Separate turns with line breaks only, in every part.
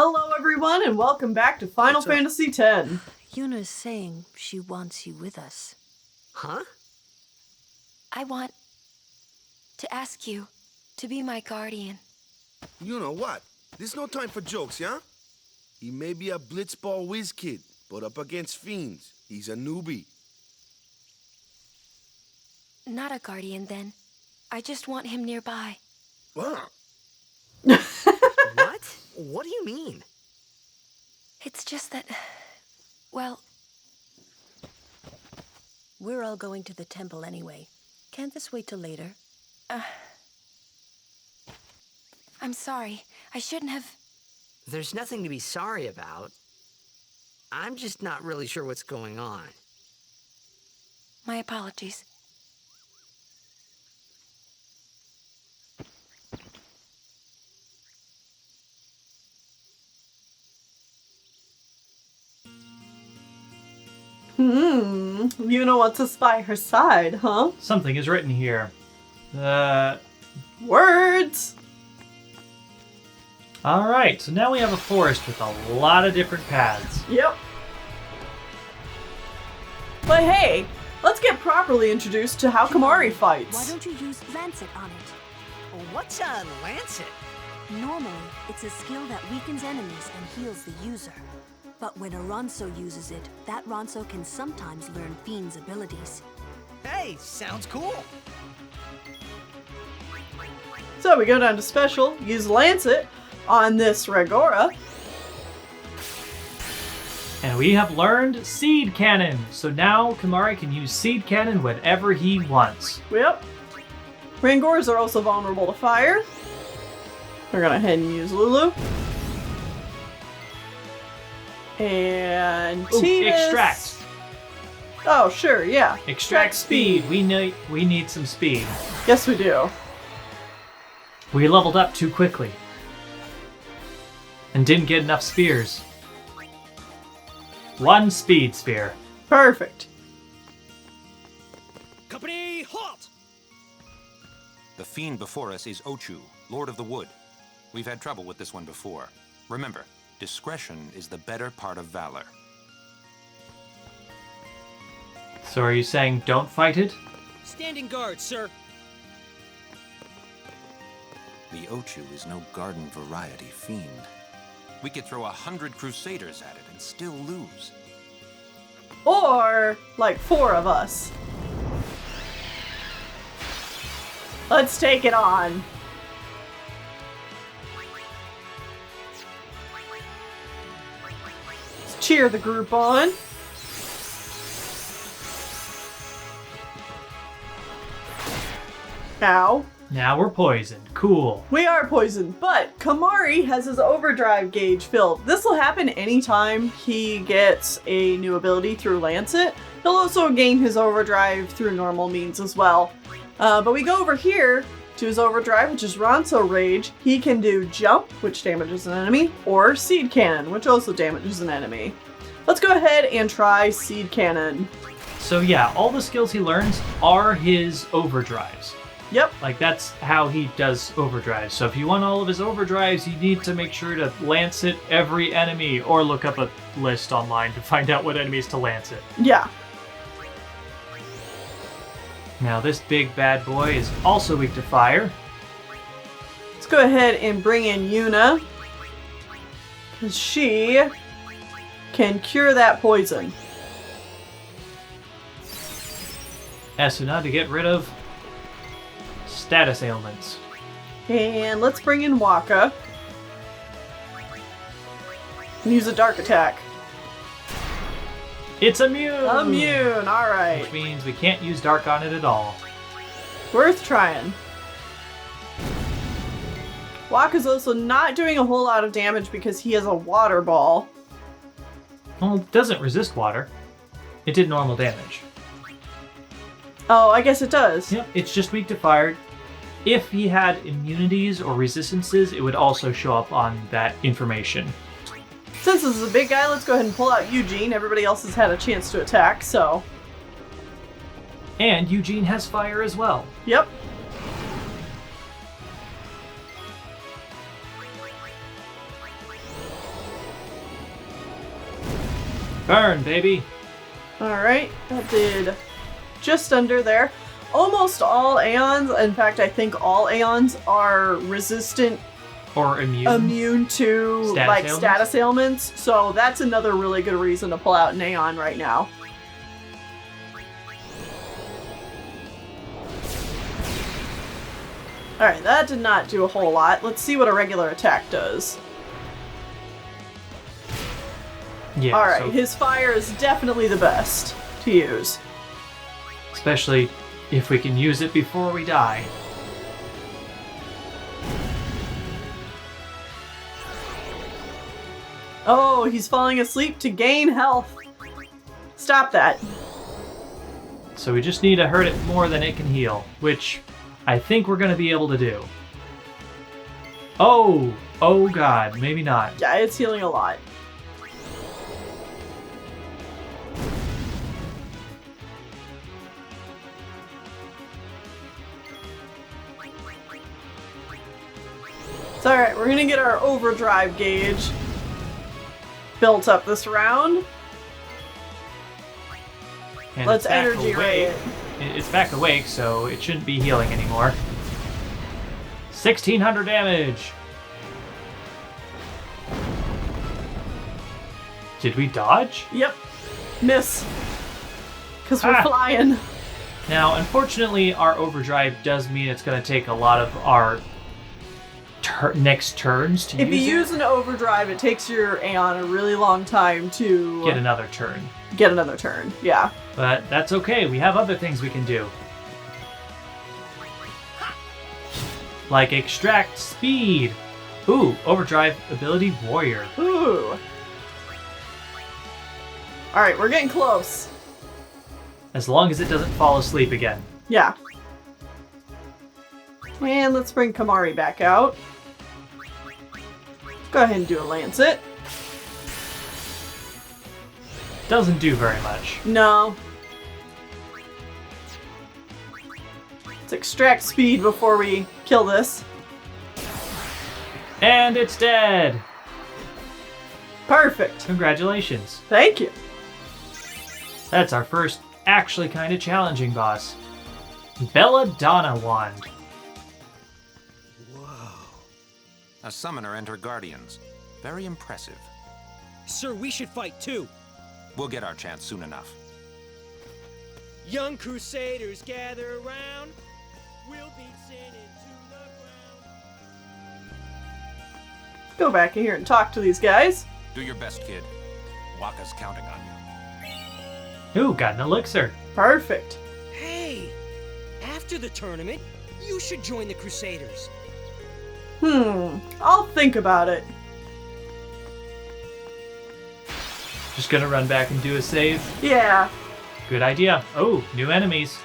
Hello everyone and welcome back to Final Fantasy X.
Yuna's saying she wants you with us.
Huh?
I want to ask you to be my guardian.
You know what? There's no time for jokes, yeah? He may be a blitzball whiz kid, but up against Fiends, he's a newbie.
Not a guardian, then. I just want him nearby.
What?
What? What do you mean?
It's just that... well... We're all going to the temple anyway. Can't this wait till later? I'm sorry. I shouldn't have...
There's nothing to be sorry about. I'm just not really sure what's going on.
My apologies.
Yuna wants to spy her side, huh?
Something is written here.
Words!
Alright, so now we have a forest with a lot of different paths.
Yep. But hey, let's get properly introduced to how Kimahri fights.
Why don't you use Lancet on it?
What's a lancet?
Normally, it's a skill that weakens enemies and heals the user. But when a Ronso uses it, that Ronso can sometimes learn Fiends' abilities.
Hey, sounds cool.
So we go down to special, use Lancet on this Regora.
And we have learned Seed Cannon. So now Kimahri can use Seed Cannon whenever he wants.
Yep. Rangoras are also vulnerable to fire. We're gonna head and use Lulu. And Tinas.
Extract.
Oh, sure, yeah.
Extract speed. We need some speed.
Yes, we do.
We leveled up too quickly. And didn't get enough spears. 1 speed spear.
Perfect.
Company, halt!
The fiend before us is Ochu, Lord of the Wood. We've had trouble with this one before. Remember, discretion is the better part of valor.
So are you saying don't fight it?
Standing guard, sir.
The Ochu is no garden variety fiend. We could throw 100 crusaders at it and still lose.
Or, like, 4 of us. Let's take it on. Let's cheer the group on. Ow.
Now we're poisoned. Cool.
We are poisoned, but Kimahri has his overdrive gauge filled. This will happen anytime he gets a new ability through Lancet. He'll also gain his overdrive through normal means as well. But we go over here to his overdrive, which is Ronso Rage. He can do Jump, which damages an enemy, or Seed Cannon, which also damages an enemy. Let's go ahead and try Seed Cannon.
So yeah, all the skills he learns are his overdrives.
Yep.
Like, that's how he does overdrives. So if you want all of his overdrives, you need to make sure to Lancet every enemy, or look up a list online to find out what enemies to Lancet.
Yeah.
Now this big bad boy is also weak to fire.
Let's go ahead and bring in Yuna, because she can cure that poison.
Esuna to get rid of status ailments.
And let's bring in Waka. And use a dark attack.
It's immune!
Immune, alright.
Which means we can't use dark on it at all.
Worth trying. Waka's also not doing a whole lot of damage because he has a water ball.
Well, it doesn't resist water. It did normal damage.
Oh, I guess it does.
Yep, it's just weak to fire. If he had immunities or resistances, it would also show up on that information.
Since this is a big guy, let's go ahead and pull out Eugene. Everybody else has had a chance to attack, so...
And Eugene has fire as well.
Yep.
Burn, baby.
Alright, that did just under there. Almost all Aeons, in fact, I think all Aeons are resistant,
Or immune.
to status ailments. So that's another really good reason to pull out an Aeon right now. Alright, that did not do a whole lot. Let's see what a regular attack does.
Yeah.
Alright,
So,
his fire is definitely the best to use.
especially if we can use it before we die.
Oh, he's falling asleep to gain health. Stop that.
So we just need to hurt it more than it can heal, which I think we're going to be able to do. Oh god, maybe not.
Yeah, it's healing a lot. It's alright, we're gonna get our overdrive gauge built up this round.
And
Let's
it's back
energy ray
awake.
it.
It's back awake, so it shouldn't be healing anymore. 1600 damage! Did we dodge?
Yep. Miss. Because we're
Ah.
flying.
Now, unfortunately, our overdrive does mean it's going to take a lot of our next turns to
If you
use it.
use an overdrive, it takes your Aeon a really long time to
Get another turn.
get another turn. Yeah.
But that's okay, we have other things we can do. Like extract speed. Ooh, overdrive ability warrior.
Ooh. Alright, we're getting close.
As long as it doesn't fall asleep again.
Yeah. And let's bring Kamari back out. Go ahead and do a Lancet.
Doesn't do very much.
No. Let's extract speed before we kill this.
And it's dead!
Perfect.
Congratulations.
Thank you.
That's our first actually kind of challenging boss. Belladonna Wand.
A summoner and her guardians. Very impressive.
Sir, we should fight too.
We'll get our chance soon enough.
Young Crusaders gather around. We'll beat sin into the ground.
Go back in here and talk to these guys.
Do your best, kid. Waka's counting on you.
Ooh, got an elixir.
Perfect.
Hey, after the tournament, you should join the Crusaders.
I'll think about it.
Just gonna run back and do a save.
Yeah.
Good idea. Oh, new enemies.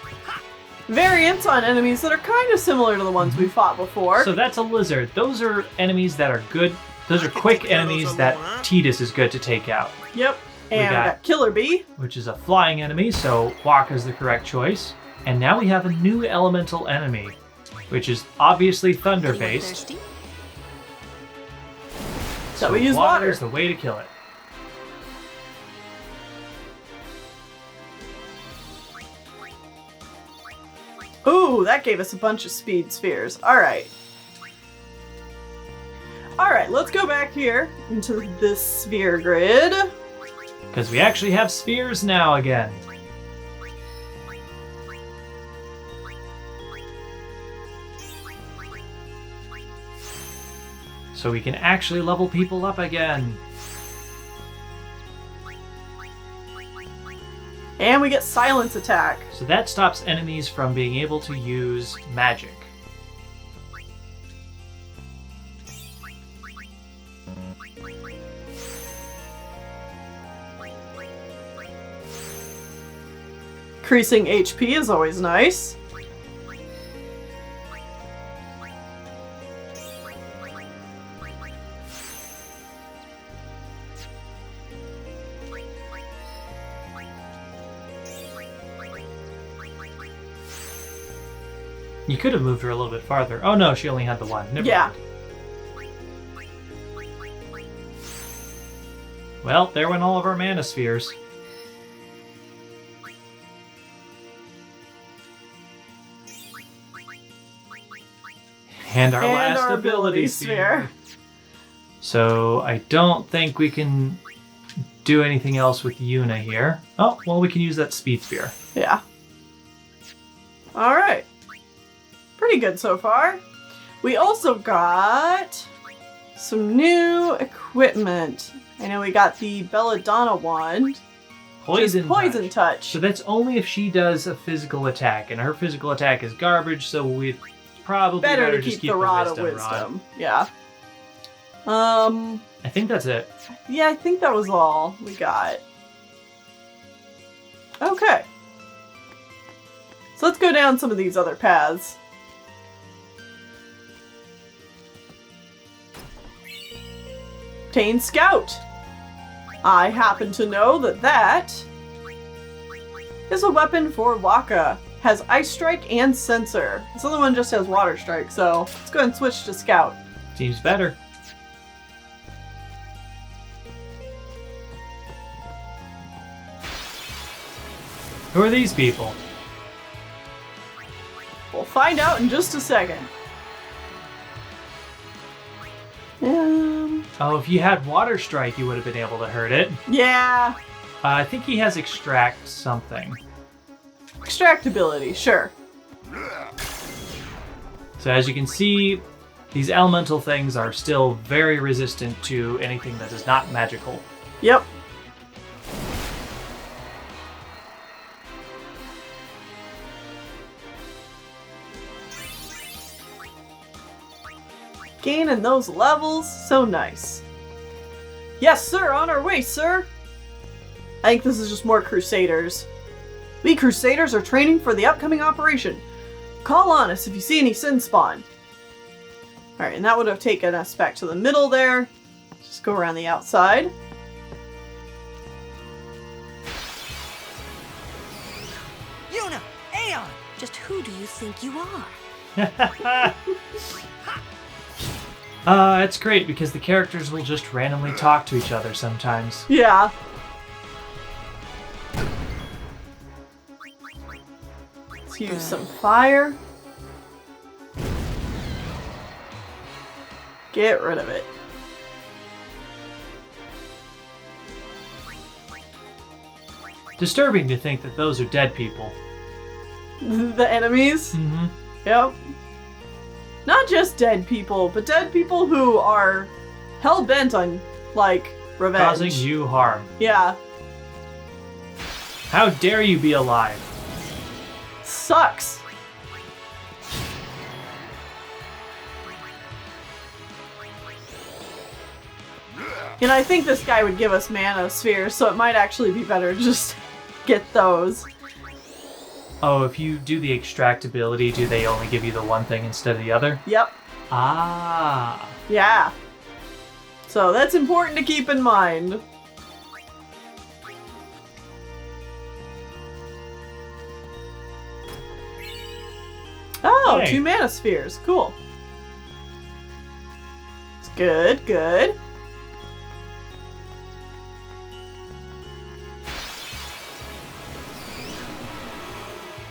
Variants on enemies that are kind of similar to the ones we fought before.
So that's a lizard. Those are enemies that are good. Those are quick enemies that Tidus is good to take out.
Yep. And we
got-
got Killer Bee.
Which is a flying enemy, so Waka's the correct choice. And now we have a new elemental enemy, which is obviously thunder
Anyone
based.
thirsty?
So we use water.
is the way to kill it.
Ooh, that gave us a bunch of speed spheres. Alright. Alright, let's go back here into this sphere grid.
Because we actually have spheres now again. So we can actually level people up again.
And we get Silence Attack.
So that stops enemies from being able to use magic.
Increasing HP is always nice.
You could have moved her a little bit farther. Oh no, she only had the one. Never
Yeah.
mind. Well, there went all of our mana spheres. And our last ability sphere. So I don't think we can do anything else with Yuna here. Oh, well, we can use that speed sphere.
Yeah. All right. Pretty good so far. We also got some new equipment. I know we got the Belladonna wand. Poison touch.
So that's only if she does a physical attack, and her physical attack is garbage, so we probably
better to
just
keep the rod of wisdom. Yeah.
I think that's it.
Yeah, I think that was all we got. Okay. So let's go down some of these other paths. Obtain Scout. I happen to know that is a weapon for Waka. Has Ice Strike and Sensor. This other one just has Water Strike, so let's go ahead and switch to Scout.
Seems better. Who are these people?
We'll find out in just a second.
Oh, if you had Water Strike, you would have been able to hurt it.
Yeah.
I think he has Extract something.
Extract ability, sure.
So as you can see, these elemental things are still very resistant to anything that is not magical.
Yep. Gaining those levels, so nice. Yes, sir, on our way, sir. I think this is just more Crusaders. We Crusaders are training for the upcoming operation. Call on us if you see any Sin Spawn. Alright, and that would have taken us back to the middle there. Just go around the outside.
Yuna! Aeon!
Just who do you think you are?
It's great because the characters will just randomly talk to each other sometimes.
Yeah. Let's use some fire. Get rid of it.
Disturbing to think that those are dead people.
The enemies?
Mm-hmm.
Yep. Not just dead people, but dead people who are hell-bent on, like, revenge.
Causing you harm.
Yeah.
How dare you be alive?
Sucks. And I think this guy would give us mana spheres, so it might actually be better to just get those.
Oh, if you do the extract ability, do they only give you the one thing instead of the other?
Yep.
Ah.
Yeah. So that's important to keep in mind. Oh,
Hey.
2 mana spheres. Cool. It's good, good.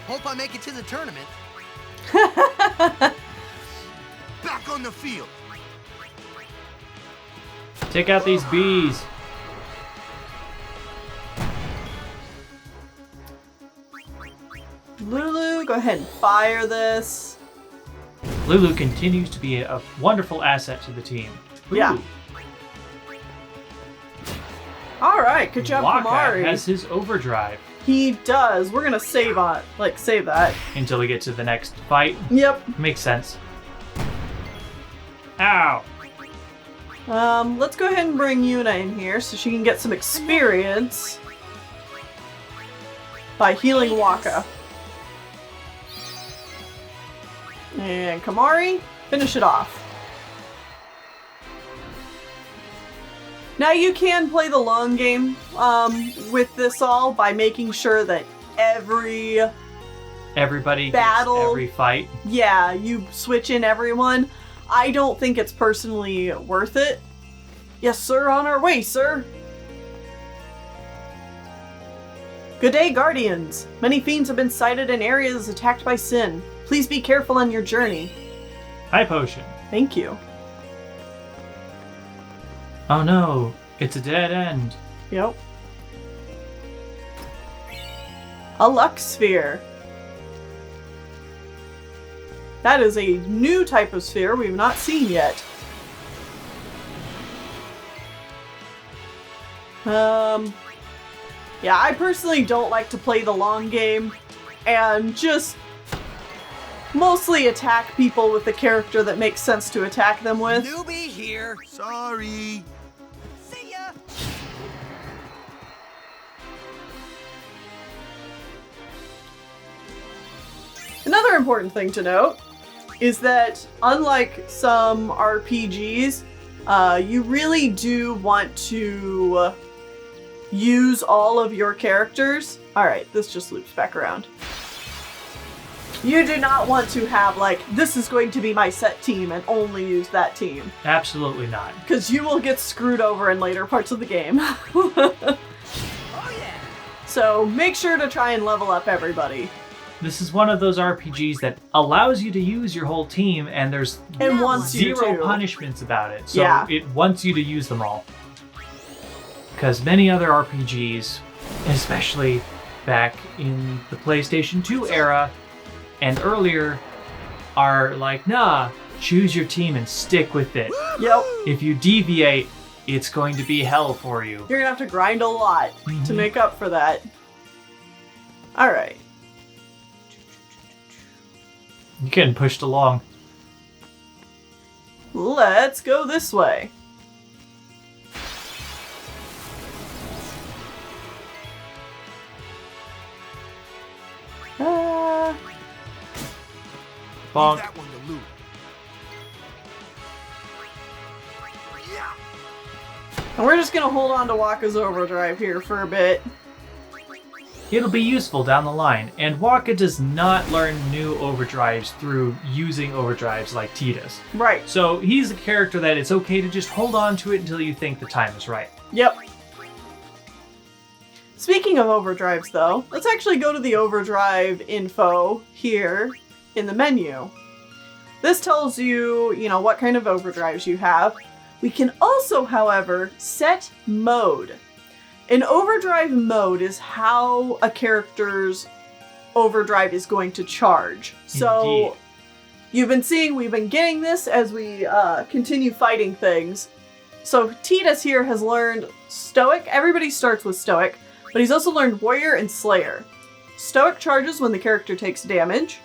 Hope I make it to the tournament.
Back on the field.
Take out these bees.
Lulu, go ahead and fire this.
Lulu continues to be a wonderful asset to the team. Ooh,
Yeah. Alright, good job,
Waka
Kamari.
has his overdrive
He does. We're gonna save that.
until we get to the next fight.
Yep.
Makes sense. Ow!
Let's go ahead and bring Yuna in here so she can get some experience by healing Waka. And Kamari, finish it off. Now you can play the long game with this all by making sure that
Everybody
Battle.
gets every fight.
yeah, you switch in everyone. I don't think it's personally worth it. Yes, sir, on our way, sir. Good day, Guardians. Many fiends have been sighted in areas attacked by sin. Please be careful on your journey.
High potion.
Thank you.
Oh no, it's a dead end.
Yep. A luck sphere. That is a new type of sphere we've not seen yet. Yeah, I personally don't like to play the long game and just mostly attack people with the character that makes sense to attack them with.
Newbie here.
Sorry.
See ya.
Another important thing to note is that unlike some RPGs, you really do want to use all of your characters. Alright, this just loops back around. You do not want to have, like, this is going to be my set team and only use that team.
Absolutely not.
Because you will get screwed over in later parts of the game.
Oh yeah.
So make sure to try and level up everybody.
This is one of those RPGs that allows you to use your whole team, and there's
And wants you
zero
to.
punishments about it. So
Yeah.
it wants you to use them all. Because many other RPGs, especially back in the PlayStation 2 era and earlier, are like, nah, choose your team and stick with it.
Yep.
If you deviate, it's going to be hell for you.
You're gonna have to grind a lot to make up for that. Alright.
You're getting pushed along.
Let's go this way.
Bonk.
Leave that one to loot. Yeah.
And we're just gonna hold on to Waka's overdrive here for a bit.
It'll be useful down the line, and Waka does not learn new overdrives through using overdrives like T does.
Right.
So he's a character that it's okay to just hold on to it until you think the time is right.
Yep. Speaking of overdrives, though, let's actually go to the overdrive info here in the menu. This tells you, what kind of overdrives you have. We can also, however, set mode. An overdrive mode is how a character's overdrive is going to charge. So,
Indeed.
you've been seeing, we've been getting this as we continue fighting things. So, Tidus here has learned Stoic. Everybody starts with Stoic, but he's also learned Warrior and Slayer. Stoic charges when the character takes damage.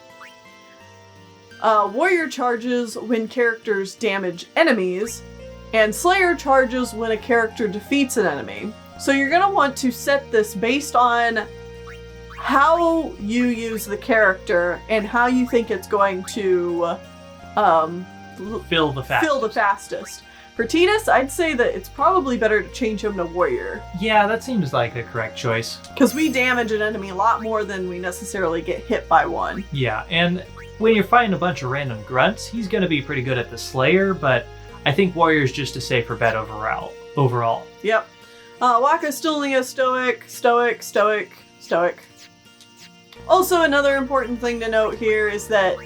Warrior charges when characters damage enemies. And Slayer charges when a character defeats an enemy. So you're going to want to set this based on how you use the character and how you think it's going to
Fill the
fastest. For Tidus, I'd say that it's probably better to change him to Warrior.
Yeah, that seems like the correct choice.
Because we damage an enemy a lot more than we necessarily get hit by one.
Yeah, and when you're fighting a bunch of random grunts, he's going to be pretty good at the Slayer, but I think Warrior's just a safer bet overall. Yep.
Waka still only has Stoic. Also, another important thing to note here is that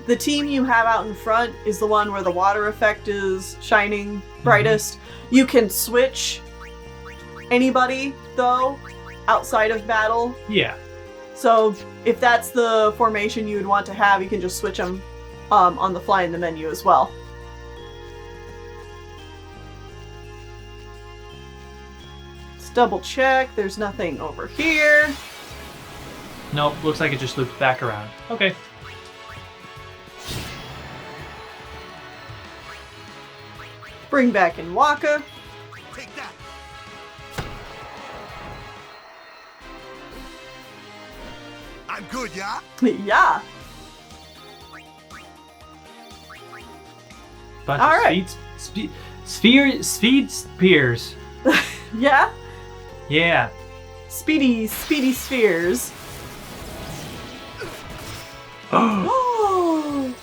the team you have out in front is the one where the water effect is shining brightest. You can switch anybody, though, outside of battle.
Yeah.
So if that's the formation you would want to have, you can just switch them on the fly in the menu as well. Double check, there's nothing over here.
Nope, looks like it just loops back around. Okay.
Bring back in Waka.
Take that. I'm good, yeah?
Yeah.
Bunch
All
of
right.
speed spears.
Yeah?
Yeah.
Speedy spheres. Oh!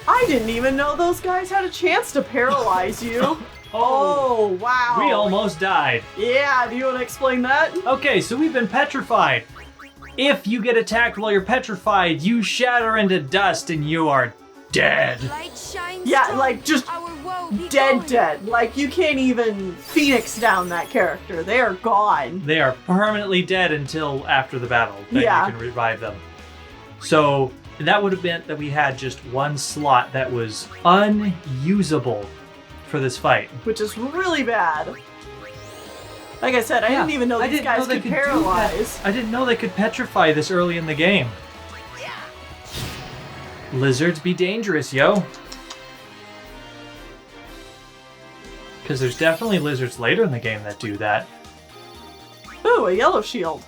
I didn't even know those guys had a chance to paralyze you. Oh, wow.
We almost died.
Yeah, do you want to explain that?
Okay, so we've been petrified. If you get attacked while you're petrified, you shatter into dust and you are dead.
Light shines
Yeah,
strong,
like, just
our woe be
Dead,
gone.
dead. Like, you can't even Phoenix down that character. They are gone.
They are permanently dead until after the battle. Then
Yeah.
you can revive them. So that would have meant that we had just one slot that was unusable for this fight.
Which is really bad. Like I said, I didn't even know
I
these
didn't know
guys
they
could
do
paralyze.
that. I didn't know they could petrify this early in the game. Lizards be dangerous, yo. Because there's definitely lizards later in the game that do that.
Ooh, a yellow shield.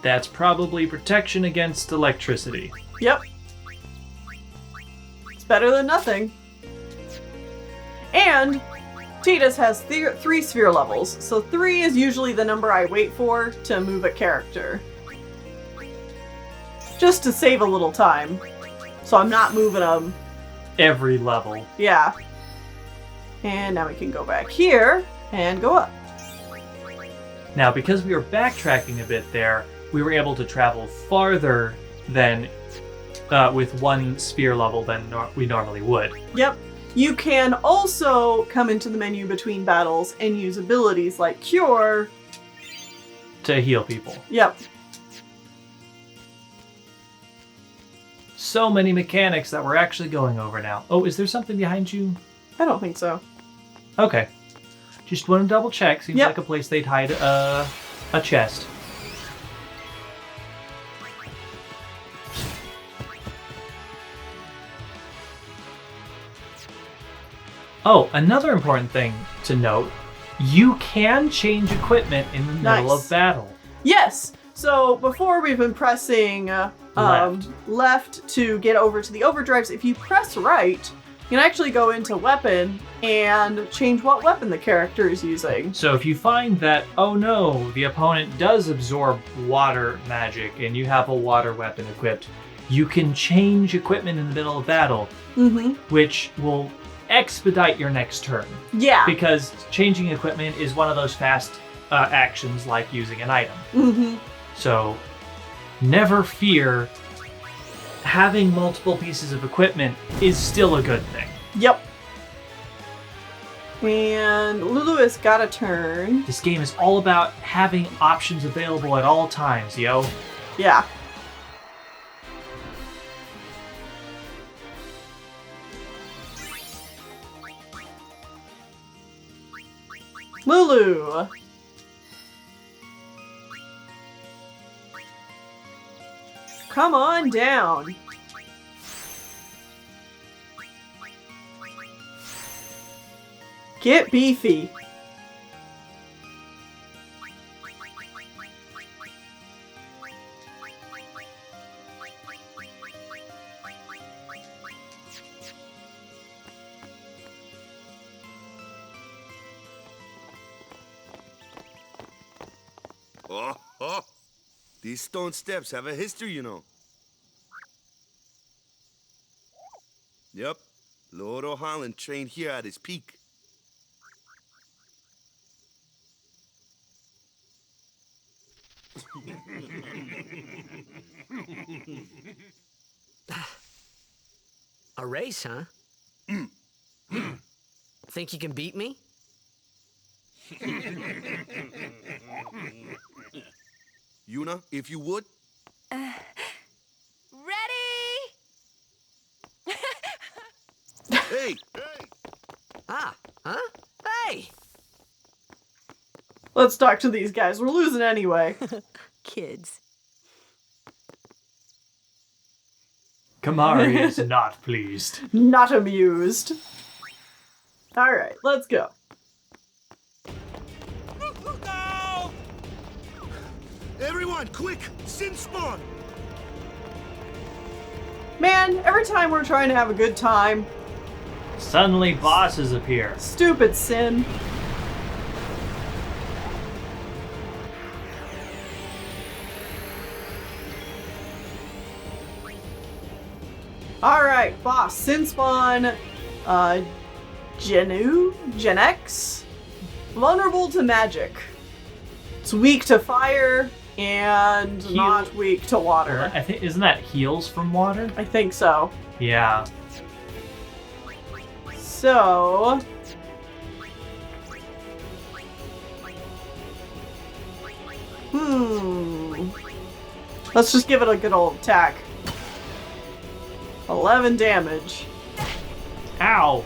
That's probably protection against electricity.
Yep. It's better than nothing. And Tidus has 3 sphere levels, so 3 is usually the number I wait for to move a character. Just to save a little time. So I'm not moving them.
Every level.
Yeah. And now we can go back here and go up.
Now, because we were backtracking a bit there, we were able to travel farther than with one sphere level than we normally would.
Yep. You can also come into the menu between battles and use abilities like Cure.
To heal people.
Yep.
So many mechanics that we're actually going over now. Oh, is there something behind you?
I don't think so.
Okay. Just want to double check. Seems
Yep.
like a place they'd hide a chest. Oh, another important thing to note. You can change equipment in the middle
Nice.
of battle.
Yes. So before we've been pressing left to get over to the overdrives. If you press right, you can actually go into weapon and change what weapon the character is using.
So if you find that, oh no, the opponent does absorb water magic and you have a water weapon equipped, you can change equipment in the middle of battle,
Mm-hmm.
which will expedite your next turn.
Yeah.
Because changing equipment is one of those fast actions like using an item.
Mm-hmm.
So never fear, having multiple pieces of equipment is still a good thing.
Yep. And Lulu has got a turn.
This game is all about having options available at all times, yo.
Yeah. Lulu. Come on down. Get beefy.
Oh. These stone steps have a history, you know. Yep. Lord O'Holland trained here at his peak.
A race, huh? Think you can beat me?
Yuna, if you would.
Ready?
Hey!
Ah, huh? Hey!
Let's talk to these guys. We're losing anyway.
Kids.
Kamari is not pleased.
Not amused. Alright, let's go.
Everyone, quick! Sin spawn!
Man, every time we're trying to have a good time,
Suddenly bosses appear.
stupid Sin. Alright, boss, Sin spawn. Gen X. Vulnerable to magic. It's weak to fire and not weak to water.
I think isn't that heals from water?
I think so.
Yeah.
So... Let's just give it a good old attack. 11 damage.
Ow.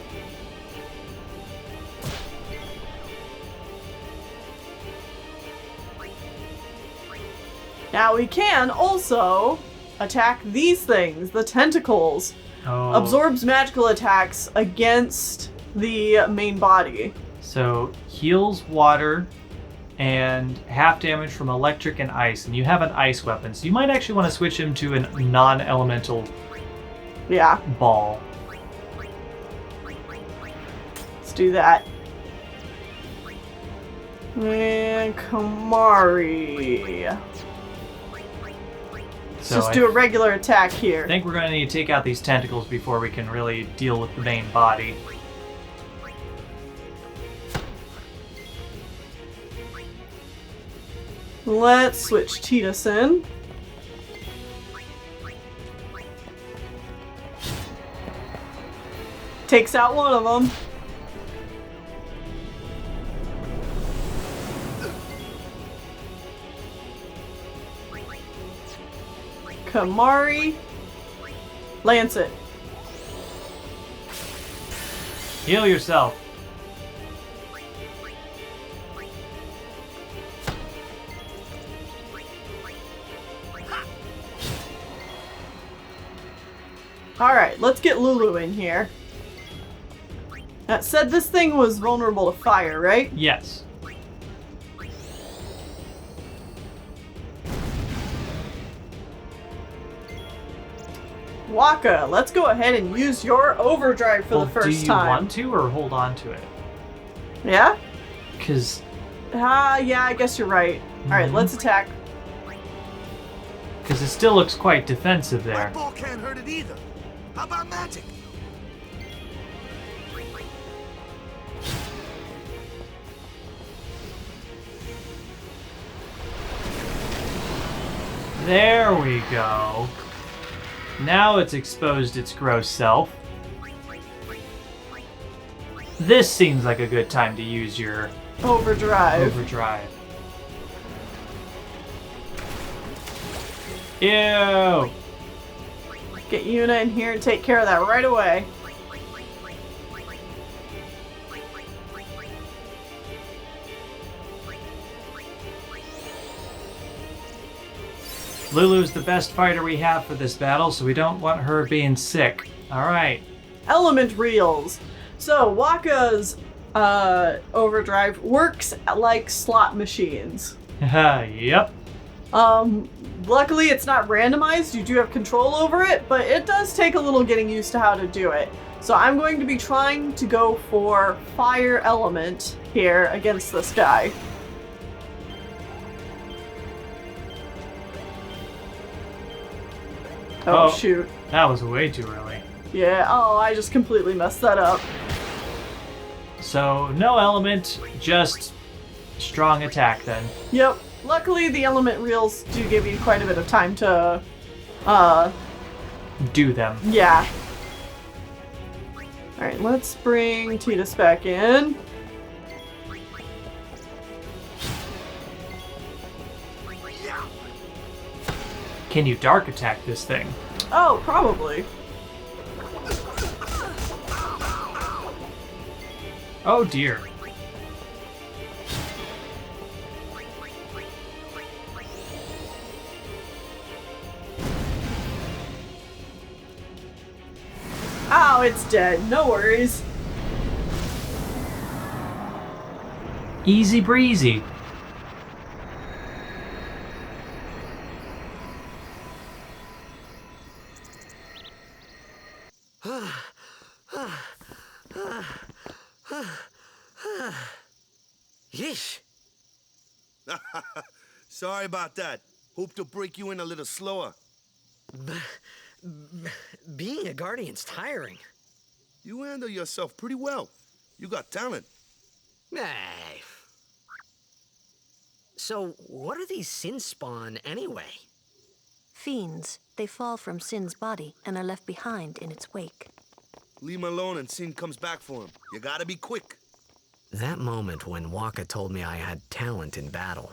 Now we can also attack these things, the tentacles.
Oh.
Absorbs magical attacks against the main body.
So heals water and half damage from electric and ice, and you have an ice weapon, so you might actually want to switch him to a non-elemental ball.
Let's do that. And Kamari. Let's just do a regular attack here.
I think we're going to need to take out these tentacles before we can really deal with the main body.
Let's switch Titus in. Takes out one of them. Kamari. Lancet.
Heal yourself.
Alright, let's get Lulu in here. That said this thing was vulnerable to fire, right?
Yes.
Waka, let's go ahead and use your overdrive for the first time.
Do you want to or hold on to it?
Yeah?
Because...
yeah, I guess you're right. Alright, let's attack.
Because it still looks quite defensive there.
My ball can't hurt it either. How about magic?
There we go. Now it's exposed its gross self. This seems like a good time to use your
overdrive.
Ew!
Get Yuna in here and take care of that right away.
Lulu's the best fighter we have for this battle, so we don't want her being sick. Alright.
Element reels. So, Waka's overdrive works like slot machines.
Yep.
Luckily it's not randomized, you do have control over it, but it does take a little getting used to how to do it. So I'm going to be trying to go for fire element here against this guy. Oh shoot.
That was way too early.
Yeah, I just completely messed that up.
So, no element, just strong attack then.
Yep. Luckily, the element reels do give you quite a bit of time to,
do them.
Yeah. Alright, let's bring Titus back in.
Can you dark attack this thing?
Oh, probably.
Oh dear.
Oh, it's dead. No worries.
Easy breezy.
Yeesh.
Sorry about that. Hope to break you in a little slower.
Being a guardian's tiring.
You handle yourself pretty well. You got talent.
Hey. So, what are these sin spawn anyway?
Fiends. They fall from Sin's body and are left behind in its wake.
Leave him alone and Sin comes back for him. You gotta be quick.
That moment when Waka told me I had talent in battle,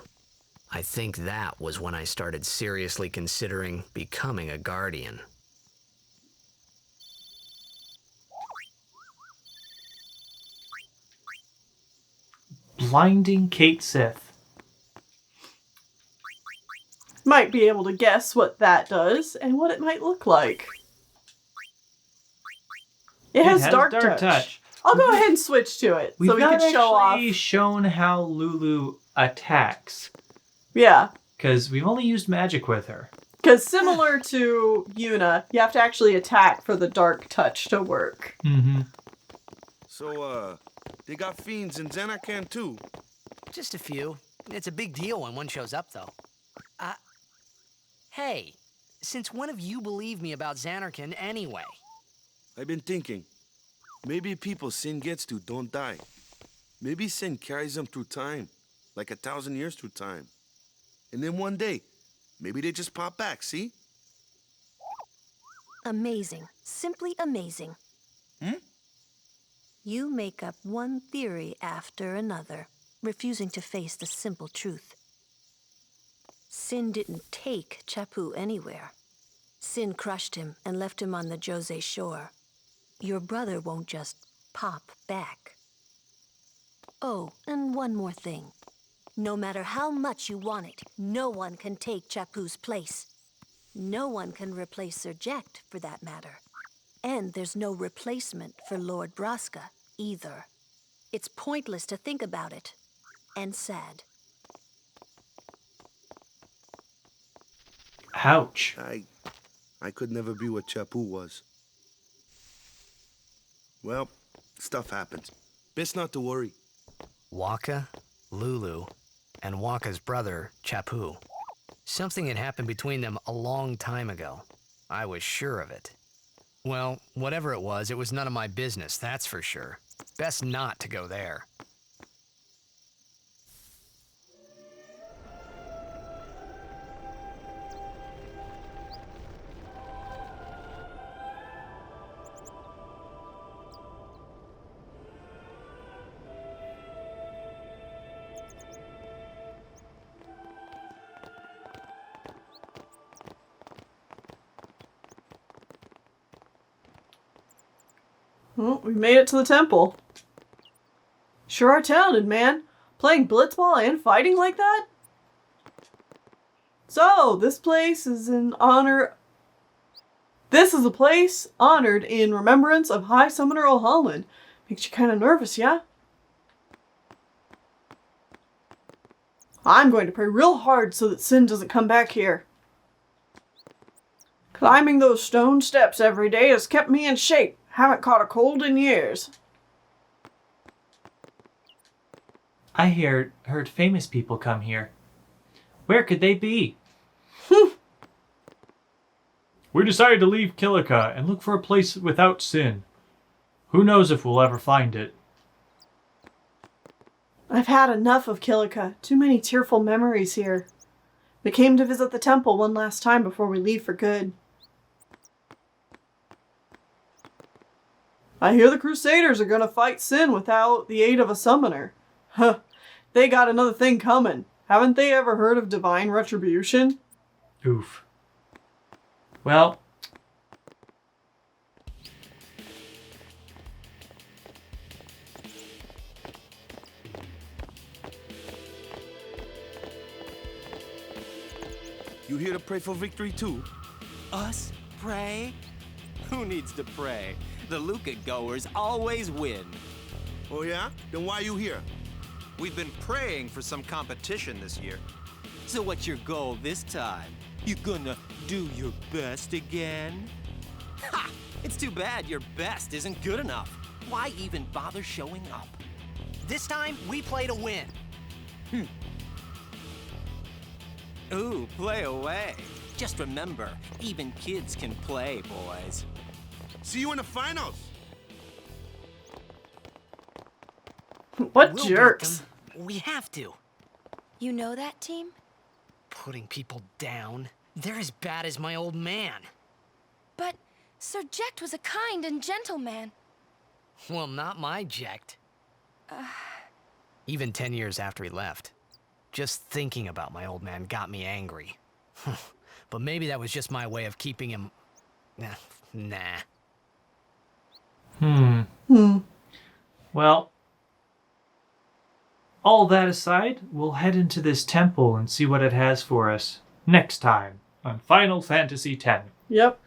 I think that was when I started seriously considering becoming a guardian.
Blinding Kate Sith.
Might be able to guess what that does and what it might look like. It has dark touch. I'll go ahead and switch to it
We've
so we
not
can show off.
actually shown how Lulu attacks,
Yeah,
because we've only used magic with her.
because similar to Yuna, you have to actually attack for the dark touch to work.
Mm-hmm.
So, they got Fiends in Xanarkand too.
Just a few. It's a big deal when one shows up, though. Hey, since when have you believed me about Xanarkand anyway?
I've been thinking. Maybe people Sin gets to don't die. Maybe Sin carries them through time. Like 1,000 years through time. And then one day, maybe they just pop back, see?
Amazing. Simply amazing. You make up one theory after another, refusing to face the simple truth. Sin didn't take Chapu anywhere. Sin crushed him and left him on the Jose shore. Your brother won't just pop back. Oh, and one more thing. No matter how much you want it, no one can take Chapu's place. No one can replace Sir Jekt, for that matter. And there's no replacement for Lord Braska, either. It's pointless to think about it. And sad.
Ouch.
I could never be what Chapu was. Well, stuff happens. Best not to worry.
Waka, Lulu, and Waka's brother, Chapu. Something had happened between them a long time ago. I was sure of it. Well, whatever it was none of my business, that's for sure. Best not to go there.
Well, we made it to the temple. Sure are talented, man. Playing blitzball and fighting like that? So, this place is in honor... This is a place honored in remembrance of High Summoner O'Holland. Makes you kind of nervous, yeah? I'm going to pray real hard so that Sin doesn't come back here. Climbing those stone steps every day has kept me in shape. Haven't caught a cold in years.
I heard famous people come here. Where could they be? We decided to leave Kilika and look for a place without sin. Who knows if we'll ever find it?
I've had enough of Kilika. Too many tearful memories here. We came to visit the temple one last time before we leave for good. I hear the Crusaders are gonna fight Sin without the aid of a summoner. Huh. They got another thing coming. Haven't they ever heard of divine retribution?
Oof. Well,
You here to pray for victory too?
Us pray? Who needs to pray? The Luca goers always win.
Oh yeah? Then why you here?
We've been praying for some competition this year.
So what's your goal this time? You gonna do your best again? Ha! It's too bad your best isn't good enough. Why even bother showing up?
This time, we play to win.
Ooh, play away. Just remember, even kids can play, boys.
See you in the finals!
What
We'll beat
jerks.
them. We have to.
You know that team?
Putting people down. They're as bad as my old man.
But Sir Jecht was a kind and gentle man.
Well, not my Jecht. Even 10 years after he left. Just thinking about my old man got me angry. But maybe that was just my way of keeping him... Nah.
Well, all that aside, we'll head into this temple and see what it has for us next time on Final Fantasy X.
Yep.